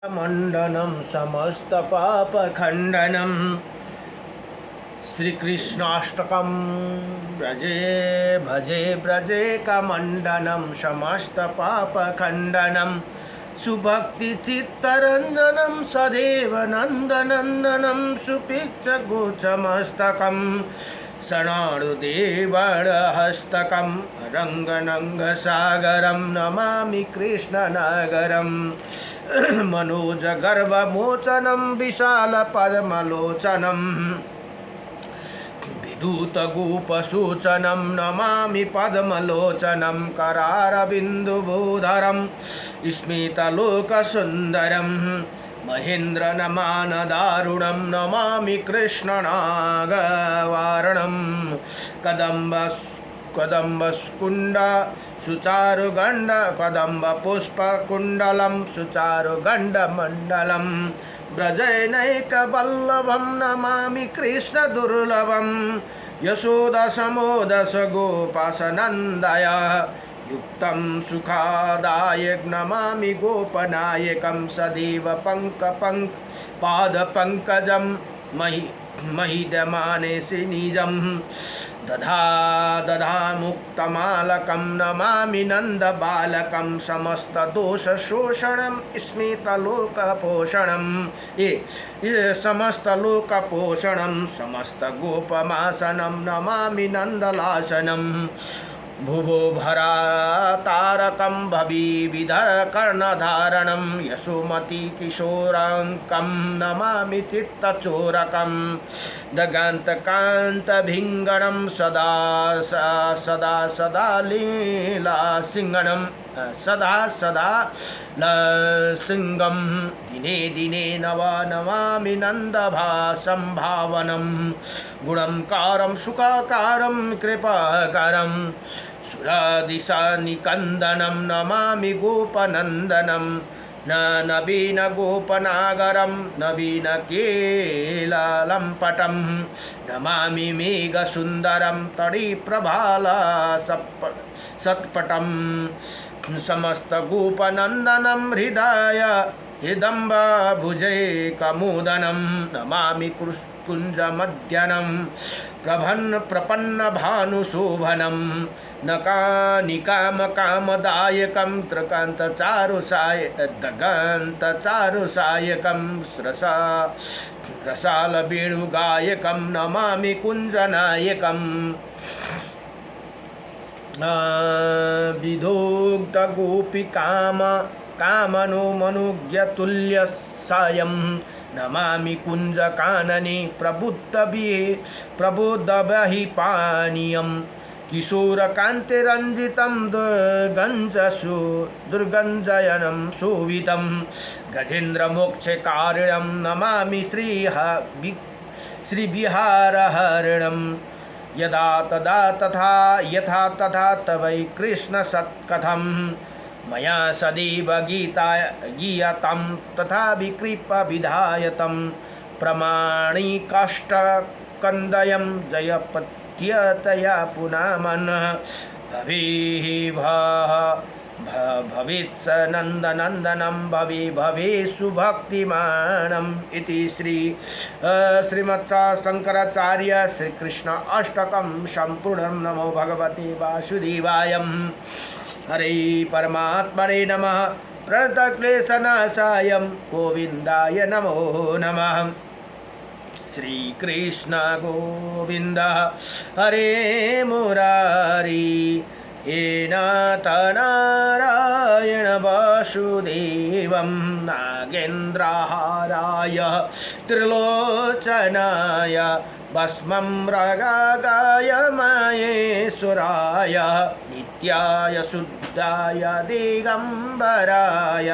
मंडनम समस्त पाप खंडनम श्रीकृष्णाष्टकम ब्रजे भजे ब्रजे कमंडनम समस्त पाप खंडनम सुभक्ति चित्तरंजनम सदैव नंदनंदनम सुपिच्च गोचमस्तकम सनाणुदेवहस्तकं रंगनंगसागरं नमामि कृष्णनगरं मनोजगर्भमोचनं विशालपद्मलोचनं विधूतगोपसूचनं नमामि पद्मलोचनं करारविन्दुभूधरं स्मितलोकसुन्दरं महेन्द्रनमानदारुणं नमामि कृष्णनागवारणं कदम्बस्कुण्ड सुचारुगण्ड कदम्बपुष्पकुण्डलं सुचारुगण्डमण्डलं व्रजैनैकवल्लभं नमामि कृष्णदुर्लभं यशोदशमोदशगोपासनन्दय युक्तं सुखादायक नमामि गोपनायकं सदैव पादपङ्कजं महिदमानेसि निजं दधा मुक्तमालकं नमामि नन्दबालकं समस्तदोषशोषणं स्मितलोकपोषणं समस्तलोकपोषणं समस्तगोपमासनं नमामि नन्दलासनं भुवो भरा तारकं भविविधकर्णधारणं यशोमती किशोराङ्कं नमामि चित्तचोरकं दगान्तकान्तभिङ्गणं सदा सदा लीलासिंहणं सदा सिंहं दिने दिने नमामि नन्दभासंभावनं गुणंकारं सुखाकारं कृपाकारं सुरादिशानिकन्दनं नमामि गोपनन्दनं नवीन गोपनागरं नवीन केलालम्पटं नमामि मेघसुन्दरं तडिप्रभाला सत्पटं समस्त गोपनन्दनं हृदय हिदम्बभुजैकमोदनं नमामि कुञ्जमध्यनं प्रपन्नभानुशोभनं नकानिकामकामदायकं दगान्तचारुसायकं रसालवेणुगायकं नमामि कुञ्जनायकं विदोग्धगोपिकामनो मनुज्ञतुल्यसायं नमामि कुञ्जकानने प्रबुद्धविपानीयं किशोरकान्तिरञ्जितं दुर्गञ्जयनं शोभितं गजेन्द्रमोक्षकारिणं नमामि श्रीविहारहरिणं यदा तदा तथा यथा तथा तवै कृष्ण सत्कथं मया सदैव गीयतं तथा विकृपविधायतं प्रमाणिकाष्टकन्दयं जयपत्यतया पुनः मनः भवेत्स नन्दनन्दनं भवे सुभक्तिमानम् इति श्रीमच्छङ्कराचार्य श्रीकृष्ण अष्टकं सम्पूर्णं। नमो भगवते वासुदेवाय हरे परमात्मने नमः। प्रणतक्लेशनाशाय गोविन्दाय नमो नमः। श्रीकृष्ण गोविन्द हरे मुरारी हे नाथ नारायण वासुदेवं नागेन्द्रहाराय त्रिलोचनाय भस्मं मृगाय महेश्वराय नित्याय शुद्धाय दिगंबराय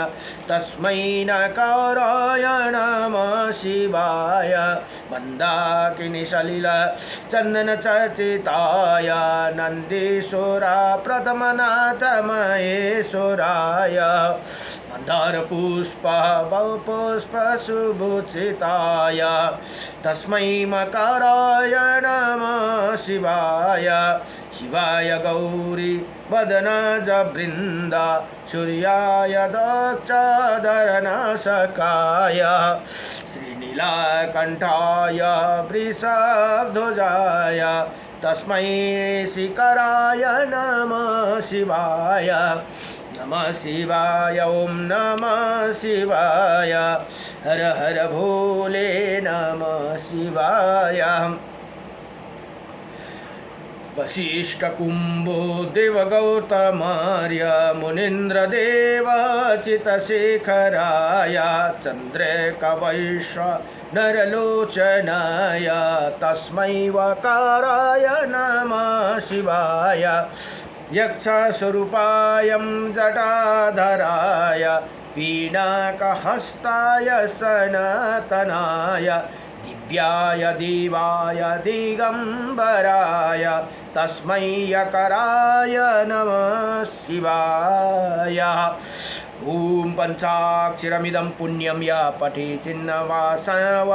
तस्मै नकाराय नमः शिवाय मंदाकिनी चंदनचर्चिताय नंदीश्वरा प्रथमनाथ महेश्वराय मंदारपुष्प शिवाय गौरी वदनाज वृन्द सूर्याय दक्षाधरनाशकाय श्रीनीलकण्ठाय वृषभध्वजाय तस्मै शिखराय नमः शिवाय नमः शिवाय ओम नमः शिवाय हर हर भोले नमः शिवाय वशिष्ठ कुंभो देवगौतमार्य मुनीन्द्रदेव चितशेखराय चंद्रकवैश्व नरलोचनाय तस्मै वकाराय नमः शिवाय यक्षस्वरूपायं जटाधराय पीनाकहस्ताय सनातनाय दिव्याय देवाय दिगंबराय तस्मै यकराय नमः शिवाय ओम पंचाक्षरमिदं पुण्यं या पठे चिन्नवासन्निधौ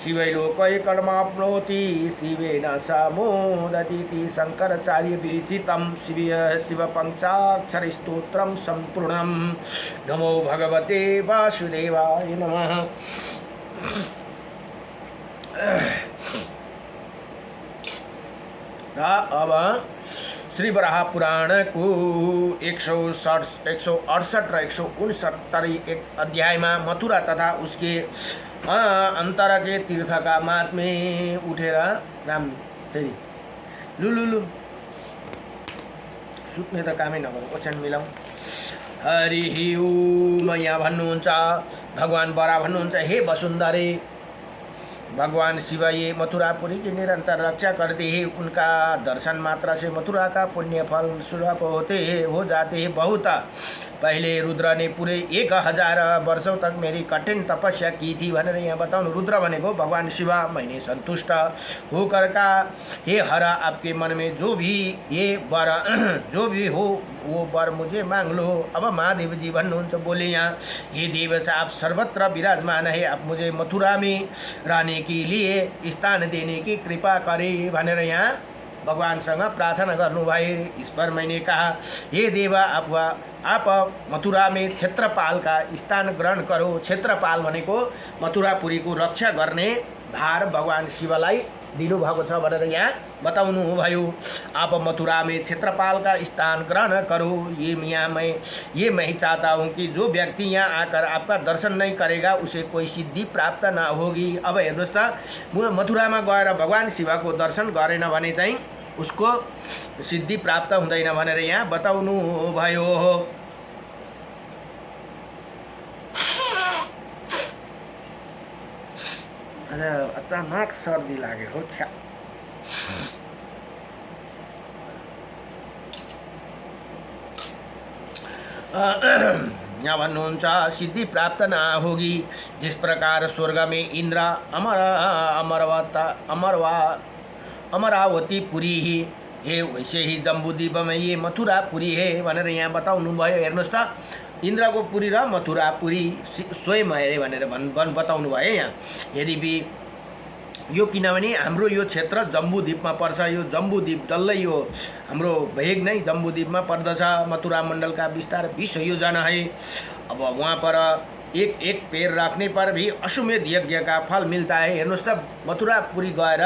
शिवैलोकैकर्माप्नोति शिवेन स मोदतीति शंकराचार्य विरचितं शिव पंचाक्षरस्तोत्रं सम्पूर्णं नमो भगवते वासुदेवाय नमः। अब श्री वराह पुराण को 168 र 169 एक अध्याय में मथुरा तथा उसके अंतर के तीर्थ का महात्म्य उठेर राम फेरि लुलुलु सुत्ने त कामै नगरौँ ओछ्यान मिलाउँ। हरि ओम। यहाँ भन्नुहुन्छ भगवान बरा भन्नुहुन्छ हे वसुंधरे भगवान शिव ये मथुरापुरी की निरंतर रक्षा करते हैं, उनका दर्शन मात्रा से मथुरा का पुण्य फल सुलभ हो जाते हैं। बहुत पहले रुद्र ने पूरे 1000 वर्षों तक मेरी कठिन तपस्या की थी भनेर यहाँ बताउनु। रुद्र भनेको भगवान शिव। मैंने संतुष्ट होकर का हे हर आपके मन में जो भी ये वर जो भी हो वो वर मुझे मांग लो। अब महादेव जी भन्नुहुन्छ बोले यहाँ हे देव से आप सर्वत्र विराजमान है, आप मुझे मथुरा में रहने के लिए स्थान देने की कृपा करे भनेर यहाँ भगवानसँग प्रार्थना गर्नुभए। इस पर मैंने कहा हे देवा आप मथुरा में क्षेत्रपाल का स्थान ग्रहण करो। क्षेत्रपाल भनेको मथुरापुरी को रक्षा गर्ने भार भगवान शिवलाई दिनुभएको छ भनेर यहाँ बताउनु भयो। आप मथुरा में क्षेत्रपाल का स्थान ग्रहण करो। ये मैं ही चाहता हूँ कि जो व्यक्ति यहाँ आकर आपका दर्शन नहीं करेगा उसे कोई सिद्धि प्राप्त ना होगी। अब हेर्नुहोस् त मथुरा में गएर भगवान शिव को दर्शन गरेन भने चाहिँ उसको सिद्धि प्राप्त हुँदैन भनेर यहाँ बताउनु भयो। अचानक सर्दी लागेको छ्या। यहाँ भन्नुहुन्छ सिद्धि प्राप्त ना होगी। जिस प्रकार स्वर्ग में इंद्र अमरावती पुरी ही है वैसे ही जम्बूद्वीप में ये मथुरापुरी है भनेर यहाँ बताउनु भयो। हेर्नुहोस् त इन्द्रको पुरी र मथुरापुरी स्वयं है भनेर बताउनु भयो यहाँ। यद्यपि यो किनभने हाम्रो यो क्षेत्र जम्बूद्वीपमा पर्छ। यो जम्बूद्वीप डल्लै यो हाम्रो भेग नै जम्बूद्वीपमा पर्दछ। मथुरा मण्डल का विस्तार 20 योजना है। अब वहाँ पर एक पेड़ रखने पर भी अश्वमेध यज्ञ का फल मिलता है। हेर्नुहोस् त मथुरापुरी गएर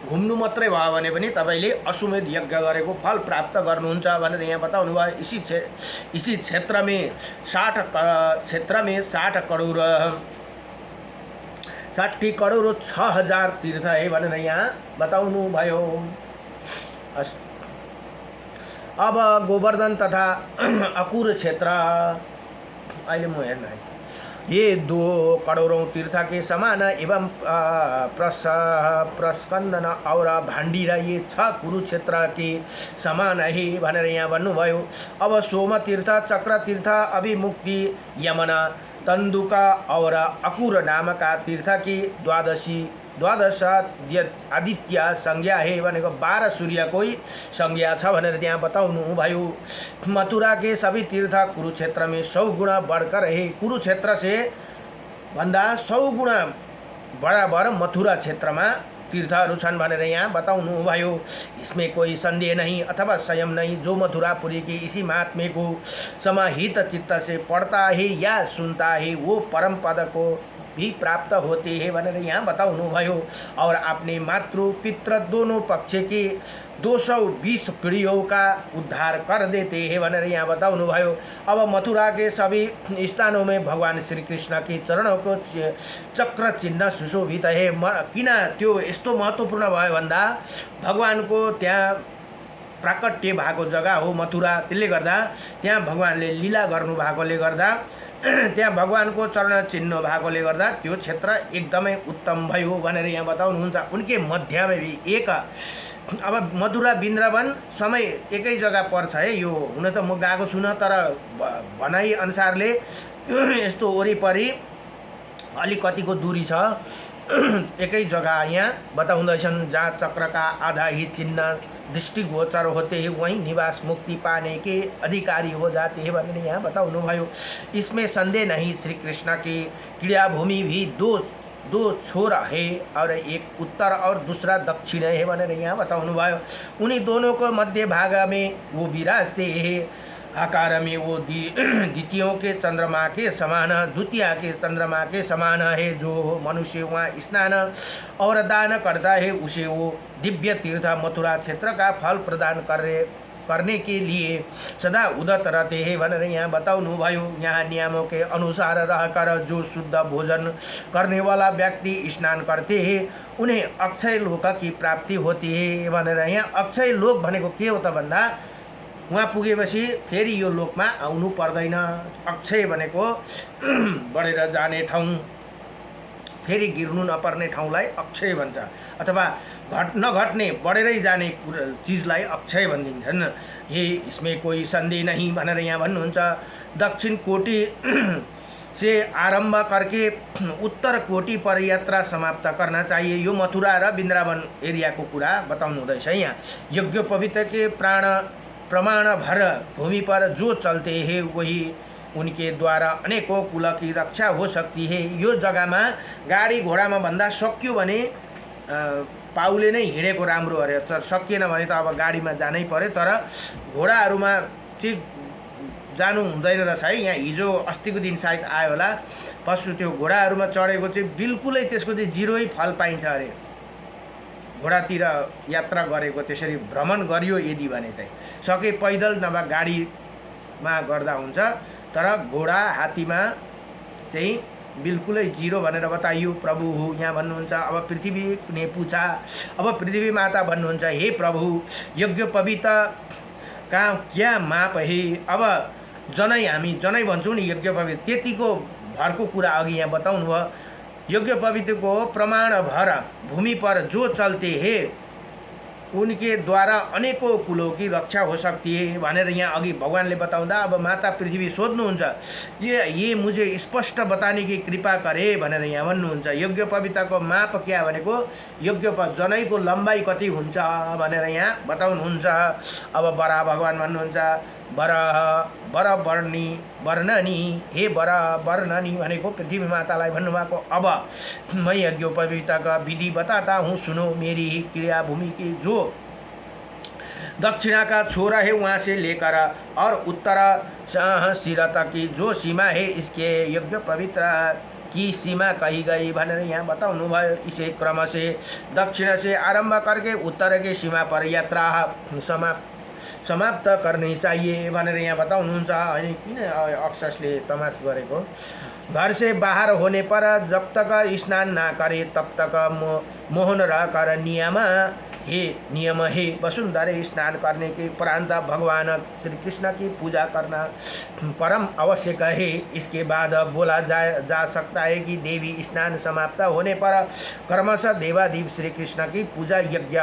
घुम्नु मात्रै भयो भने पनि तपाईले अश्वमेध यज्ञ गरेको फल प्राप्त गर्नुहुन्छ भनेर यहाँ बताउनु भयो। इसी क्षेत्र में 60 करोड 6000 तीर्थ है भनेर यहाँ बताउनु भयो। अब गोवर्धन तथा अकुर क्षेत्र अहिले म हेर्न है। ये 2 करोड़ों तीर्थ के समान एवं प्रस्कंदन और भांडी र ये 6 कुरुक्षेत्र के समान है भनेर यहाँ भन्नुभयो। अब सोम तीर्थ, चक्र तीर्थ, अभिमुक्ति, यमुना, तंदुका और अकुर नामका तीर्थ की 12 आदित्य संज्ञा है भनेको 12 सूर्य कोई संज्ञा छ भनेर त्यहाँ बताउनु भयो। मथुरा के सभी तीर्थ कुरुक्षेत्र में 100 गुणा बढ़कर है। कुरुक्षेत्र से भन्दा 100 गुणा बराबर मथुरा क्षेत्र में तीर्थहरू छन् भनेर यहाँ बताउनुभयो। इसमें कोई संदेह नहीं अथवा संयम नहीं, जो मथुरापुरी की इसी महात्म्य को समाहित चित्त से पढ़ता है या सुनता है वो परम पद को भी प्राप्त होते हैं भनेर यहाँ बताउनुभयो। और अपने मातृ पितृ दोनों पक्ष के 220 पीढ़ियों का उद्धार कर देते हैं भनेर यहाँ बताउनुभयो। अब मथुरा के सभी स्थानों में भगवान श्री कृष्ण के चरणों को चक्र चिन्ह सुशोभित है। किन त्यो यस्तो महत्त्वपूर्ण भयो भन्दा भगवानको त्यहाँ प्राकट्य भएको जग्गा हो मथुरा, त्यसले गर्दा त्यहाँ भगवानले लीला गर्नु भएकोले गर्दा त्यहाँ भगवानको चरण चिन्ह भएकोले गर्दा त्यो क्षेत्र एकदमै उत्तम भयो भनेर यहाँ बताउनुहुन्छ। उनके मध्य में भी एक अब मथुरा वृन्दावन समय एकै जग्गा पर्छ है। यो हुन त म गएको छुइनँ, तर भनाइ अनुसारले यस्तो वरिपरि अलिकतिको दूरी छ, एकै जगह यहाँ बताउँदैछन्। जहाँ चक्र का आधा ही चिन्ह दृष्टिगोचर होते हैं वहीं निवास मुक्ति पाने के अधिकारी हो जाते हैं भनेर यहाँ बताउनुभयो। इसमें संदेह नहीं, श्री कृष्ण की क्रीड़ा भूमि भी दो छोर है और एक उत्तर और दूसरा दक्षिण है भनेर यहाँ बताउनुभयो। उन्हीं दोनों को मध्य भाग में वो विराजते हैं। आकार में वो द्वितीयों के चंद्रमा के समान, द्वितीय के चंद्रमा के समान है। जो मनुष्य वहाँ स्नान और दान करता है उसे वो दिव्य तीर्थ मथुरा क्षेत्र का फल प्रदान करने के लिए सदा उदत रहते हैं भनेर यहाँ बताउनुभयो। यहाँ नियमों के अनुसार रहकर जो शुद्ध भोजन करने वाला व्यक्ति स्नान करते हैं उन्हें अक्षय लोक की प्राप्ति होती है भनेर यहाँ। अक्षय लोक भनेको के हो त भन्दा वहाँ पुगेपछि फेरि यो लोकमा आउनु पर्दैन। अक्षय भनेको बढेर जाने ठाउँ, फेरि गिर्नु नपर्ने ठाउँलाई अक्षय भन्छ, अथवा नघट्ने बढेरै जाने चिजलाई अक्षय भनिदिन्छन्। ये इसमें कोही संदेह नहीं भनेर यहाँ भन्नुहुन्छ। दक्षिण कोटि से आरंभ करके उत्तर कोटि पर यात्रा समाप्त करना चाहिए। यो मथुरा र वृन्दावन एरियाको कुरा बताउनु हुँदैछ यहाँ। यज्ञोपवीत के प्रमाण भर भूमि पर जो चलते हैं वही उनके द्वारा अनेकों कुल की रक्षा हो सकती है। यो जग्गामा गाडी घोडामा भन्दा सक्यो भने पाउले नै हिँडेको राम्रो अरे, तर सकिएन भने त अब गाडीमा जानै पर्यो। तर घोडाहरूमा चाहिँ जानु हुँदैन रहेछ है। यहाँ हिजो अस्तिको दिन सायद आयो होला पशु, त्यो घोडाहरूमा चढेको चाहिँ बिल्कुलै त्यसको चाहिँ जिरोै फल पाइन्छ अरे। घोडातिर यात्रा गरेको त्यसरी भ्रमण गरियो यदि भने चाहिँ सके पैदल नभए गाडीमा गर्दा हुन्छ, तर घोडा हात्तीमा चाहिँ बिल्कुलै जिरो भनेर बताइयो। प्रभु यहाँ भन्नुहुन्छ। अब पृथ्वी ने पूछा, अब पृथ्वी माता भन्नुहुन्छ, हे प्रभु यज्ञोपवीत का क्या माप है। अब जनै हामी जनै भन्छौँ नि यज्ञोपवीत, त्यतिको भरको कुरा अघि यहाँ बताउनु भयो। यज्ञोपवीत को प्रमाण भर भूमि पर जो चलते हैं उनके द्वारा अनेकों कुलों की रक्षा हो सकती है भनेर यहाँ अघि भगवानले बताउँदा अब माता पृथ्वी सोध्नुहुन्छ, ये मुझे स्पष्ट बताने की कृपा करे भनेर यहाँ भन्नुहुन्छ। यज्ञोपवीतको माप क्या भनेको जनै को लम्बाई कति हुन्छ भनेर यहाँ बताउनुहुन्छ। अब बरा भगवान भन्नुहुन्छ, वर्णनी हे वर्णनी भनेको पृथ्वी मातालाई भन्नुभएको। अब मैं यज्ञोपवीत का विधि बताता हूँ, सुनो मेरी ही क्रिया भूमि की जो दक्षिणा का छोर है वहाँ से लेकर और उत्तर सिर तक की जो सीमा है इसके यज्ञोपवीत की सीमा कही गई भनेर यहाँ बताउनु भयो। इसे क्रम से दक्षिण से आरंभ करके उत्तर के सीमा पर यात्रा समाप्त करनी चाहिए भनेर यहाँ बताउनुहुन्छ। अनि किन अक्षसले तमास गरेको। घर से बाहर होने पर जब तक स्नान ना करे तब तक मोहन रहकर नियम है। वसुंधरे स्नान करने के उपरांत भगवान श्री कृष्ण की पूजा करना परम आवश्यक है। इसके बाद बोला जा सकता है कि देवी स्नान समाप्त होने पर क्रमशः देवादेव श्री कृष्ण की पूजा यज्ञ